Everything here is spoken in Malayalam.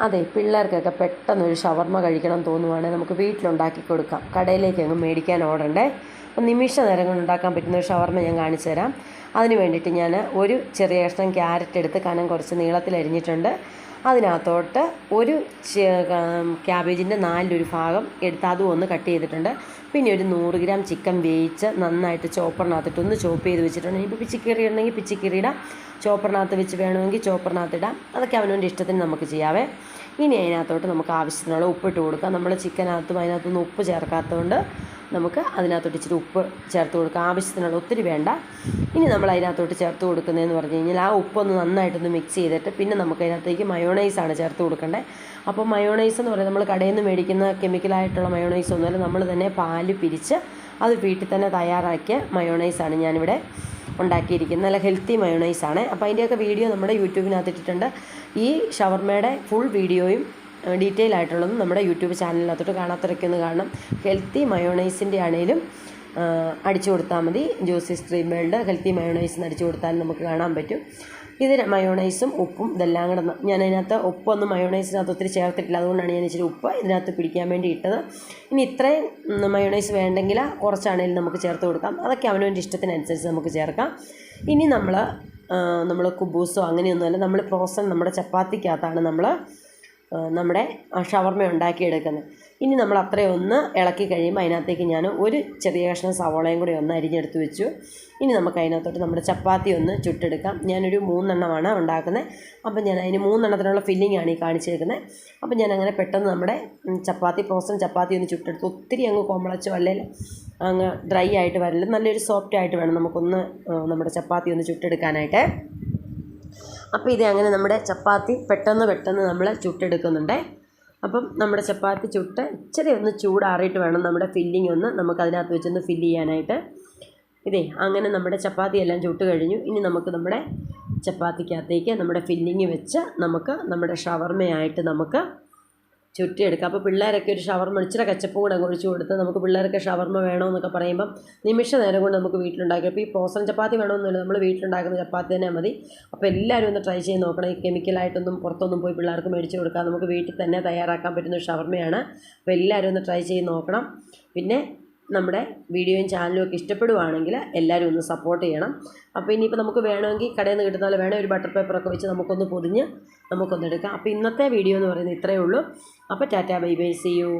അതെ, പിള്ളേർക്കൊക്കെ പെട്ടെന്നൊരു ഷവർമ്മ കഴിക്കണം തോന്നുവാണെങ്കിൽ നമുക്ക് വീട്ടിലുണ്ടാക്കി കൊടുക്കാം. കടയിലേക്ക് അങ്ങ് മേടിക്കാൻ ഓടണ്ടേ. അപ്പം നിമിഷ നേരം കൊണ്ട് ഉണ്ടാക്കാൻ പറ്റുന്ന ഒരു ഷവർമ്മ ഞാൻ കാണിച്ചു തരാം. അതിന് വേണ്ടിയിട്ട് ഞാൻ ഒരു ചെറിയ കഷ്ണം ക്യാരറ്റ് എടുത്ത് കനം കുറച്ച് നീളത്തിൽ അരിഞ്ഞിട്ടുണ്ട്. അതിനകത്തോട്ട് ഒരു ക്യാബേജിൻ്റെ നാലിലൊരു ഭാഗം എടുത്ത് അതും ഒന്ന് കട്ട് ചെയ്തിട്ടുണ്ട്. പിന്നെ ഒരു 100 ഗ്രാം ചിക്കൻ വേവിച്ച് നന്നായിട്ട് ചോപ്പറിനകത്തിട്ട് ഒന്ന് ചോപ്പ് ചെയ്ത് വെച്ചിട്ടുണ്ട്. ഇപ്പോൾ പിച്ചിക്കറി ഇടണമെങ്കിൽ പിച്ചിക്കറി ഇടാം, ചോപ്പറിനകത്ത് വെച്ച് വേണമെങ്കിൽ ചോപ്പറിനകത്ത് ഇടാം. അതൊക്കെ അവനവൻ്റെ ഇഷ്ടത്തിന് നമുക്ക് ചെയ്യാവേ. ഇനി അതിനകത്തോട്ട് നമുക്ക് ആവശ്യത്തിനുള്ള ഉപ്പിട്ട് കൊടുക്കാം. നമ്മൾ ചിക്കനകത്തും അതിനകത്തൊന്നും ഉപ്പ് ചേർക്കാത്തതുകൊണ്ട് നമുക്ക് അതിനകത്തോട്ട് ഇച്ചിരി ഉപ്പ് ചേർത്ത് കൊടുക്കാം. ആവശ്യത്തിനുള്ള, ഒത്തിരി വേണ്ട. ഇനി നമ്മൾ അതിനകത്തോട്ട് ചേർത്ത് കൊടുക്കുന്നതെന്ന് പറഞ്ഞു കഴിഞ്ഞാൽ ആ ഉപ്പൊന്ന് നന്നായിട്ടൊന്ന് മിക്സ് ചെയ്തിട്ട് പിന്നെ നമുക്ക് അതിനകത്തേക്ക് മയോണൈസാണ് ചേർത്ത് കൊടുക്കേണ്ടത്. അപ്പോൾ മയോണൈസ് എന്ന് പറയുന്നത് നമ്മൾ കടയിൽ നിന്ന് മേടിക്കുന്ന കെമിക്കലായിട്ടുള്ള മയോണൈസ് ഒന്നുമല്ല, നമ്മൾ തന്നെ പാല് പിരിച്ച് അത് വീട്ടിൽ തന്നെ തയ്യാറാക്കിയ മയോണൈസാണ് ഞാനിവിടെ ഉണ്ടാക്കിയിരിക്കുന്നത്. നല്ല ഹെൽത്തി മയോണൈസാണ്. അപ്പോൾ അതിൻ്റെയൊക്കെ വീഡിയോ നമ്മുടെ യൂട്യൂബിനകത്ത് ഇട്ടിട്ടുണ്ട്. ഈ ഷവർമ്മയുടെ ഫുൾ വീഡിയോയും ഡീറ്റെയിൽ ആയിട്ടുള്ളതും നമ്മുടെ യൂട്യൂബ് ചാനലിനകത്തോട്ട് കാണാത്തവരൊക്കെ ഒന്ന് കാണണം. ഹെൽത്തി മയോണൈസിൻ്റെ ആണെങ്കിലും അടിച്ചു കൊടുത്താൽ മതി. Juicy stream world healthy mayonnaise എന്ന് അടിച്ചു കൊടുത്താൽ നമുക്ക് കാണാൻ പറ്റും. ഇത് മയോണൈസും ഉപ്പും ഇതെല്ലാം കൂടെ ഞാൻ അതിനകത്ത് ഉപ്പൊന്നും മയോണൈസിനകത്ത് ഒത്തിരി ചേർത്തിട്ടില്ല, അതുകൊണ്ടാണ് ഞാൻ ഇച്ചിരി ഉപ്പ് ഇതിനകത്ത് പിടിക്കാൻ വേണ്ടി ഇട്ടത്. ഇനി ഇത്രയും മയോണൈസ് വേണ്ടെങ്കിൽ കുറച്ചാണെങ്കിലും നമുക്ക് ചേർത്ത് കൊടുക്കാം. അതൊക്കെ അവനവൻ്റെ ഇഷ്ടത്തിനനുസരിച്ച് നമുക്ക് ചേർക്കാം. ഇനി നമ്മൾ കുബൂസോ അങ്ങനെയൊന്നുമല്ല, നമ്മൾ ഫ്രോസൺ നമ്മുടെ ചപ്പാത്തിക്കകത്താണ് നമ്മുടെ ഷവർമ്മ ഉണ്ടാക്കിയെടുക്കുന്നത്. ഇനി നമ്മൾ അത്രയും ഒന്ന് ഇളക്കി കഴിയുമ്പോൾ അതിനകത്തേക്ക് ഞാൻ ഒരു ചെറിയ കഷ്ണം സവോളയും കൂടി ഒന്ന് അരിഞ്ഞെടുത്ത് വെച്ചു. ഇനി നമുക്ക് അതിനകത്തോട്ട് നമ്മുടെ ചപ്പാത്തി ഒന്ന് ചുട്ടെടുക്കാം. ഞാനൊരു 3 എണ്ണമാണ് ഉണ്ടാക്കുന്നത്. അപ്പം ഞാൻ അതിന് 3 എണ്ണത്തിനുള്ള ഫില്ലിങ്ങാണ് ഈ കാണിച്ചേക്കുന്നത്. അപ്പം ഞാൻ അങ്ങനെ പെട്ടെന്ന് നമ്മുടെ ചപ്പാത്തി, ഫ്രോസൺ ചപ്പാത്തി ഒന്ന് ചുട്ടെടുത്ത്. ഒത്തിരി അങ്ങ് കോമ്പളച്ചോ അല്ലെങ്കിൽ അങ്ങ് ഡ്രൈ ആയിട്ട് വരില്ല, നല്ലൊരു സോഫ്റ്റ് ആയിട്ട് വേണം നമുക്കൊന്ന് നമ്മുടെ ചപ്പാത്തി ഒന്ന് ചുട്ടെടുക്കാനായിട്ട്. അപ്പോൾ ഇത് അങ്ങനെ നമ്മുടെ ചപ്പാത്തി പെട്ടെന്ന് നമ്മൾ ചുട്ടെടുക്കുന്നുണ്ട്. അപ്പം നമ്മുടെ ചപ്പാത്തി ചുട്ട് ഇച്ചിരി ഒന്ന് ചൂടാറിയിട്ട് വേണം നമ്മുടെ ഫില്ലിംഗ് ഒന്ന് നമുക്ക് അതിനകത്ത് വെച്ചൊന്ന് ഫില്ല് ചെയ്യാനായിട്ട്. അങ്ങനെ നമ്മുടെ ചപ്പാത്തി എല്ലാം ചുട്ട് കഴിഞ്ഞു. ഇനി നമുക്ക് നമ്മുടെ ചപ്പാത്തിക്കകത്തേക്ക് നമ്മുടെ ഫില്ലിങ് വെച്ച് നമുക്ക് നമ്മുടെ ഷവർമ്മയായിട്ട് നമുക്ക് ചുറ്റിയെടുക്കാം. അപ്പോൾ പിള്ളേരൊക്കെ ഒരു ഷവർമ്മ ഇച്ചിരി കച്ചപ്പും കൂടെ ഒഴിച്ച് കൊടുത്ത് നമുക്ക് പിള്ളേരൊക്കെ ഷവർമ്മ വേണമെന്നൊക്കെ പറയുമ്പം നിമിഷ നേരം കൊണ്ട് നമുക്ക് വീട്ടിലുണ്ടാക്കാം. അപ്പോൾ ഈ ഫ്രോസൺ ചപ്പാത്തി വേണമെന്നില്ല, നമ്മൾ വീട്ടിലുണ്ടാക്കുന്ന ചപ്പാത്തി തന്നെ മതി. അപ്പോൾ എല്ലാവരും ഒന്ന് ട്രൈ ചെയ്ത് നോക്കണം. ഈ കെമിക്കലായിട്ടൊന്നും പുറത്തൊന്നും പോയി പിള്ളേർക്ക് മേടിച്ച് കൊടുക്കാം, നമുക്ക് വീട്ടിൽ തന്നെ തയ്യാറാക്കാൻ പറ്റുന്ന ഒരു ഷവർമ്മയാണ്. അപ്പോൾ എല്ലാവരും ഒന്ന് ട്രൈ ചെയ്ത് നോക്കണം. പിന്നെ നമ്മുടെ വീഡിയോയും ചാനലും ഒക്കെ ഇഷ്ടപ്പെടുവാണെങ്കിൽ എല്ലാവരും ഒന്ന് സപ്പോർട്ട് ചെയ്യണം. അപ്പോൾ ഇനിയിപ്പോൾ നമുക്ക് വേണമെങ്കിൽ കടയിൽ നിന്ന് കിട്ടുന്ന പോലെ വേണം ഒരു ബട്ടർ പേപ്പറൊക്കെ വെച്ച് നമുക്കൊന്ന് പൊതിഞ്ഞ് നമുക്കൊന്നെടുക്കാം. അപ്പോൾ ഇന്നത്തെ വീഡിയോ എന്ന് പറയുന്നത് ഇത്രയേ ഉള്ളൂ. അപ്പോൾ tata, bye bye, see U.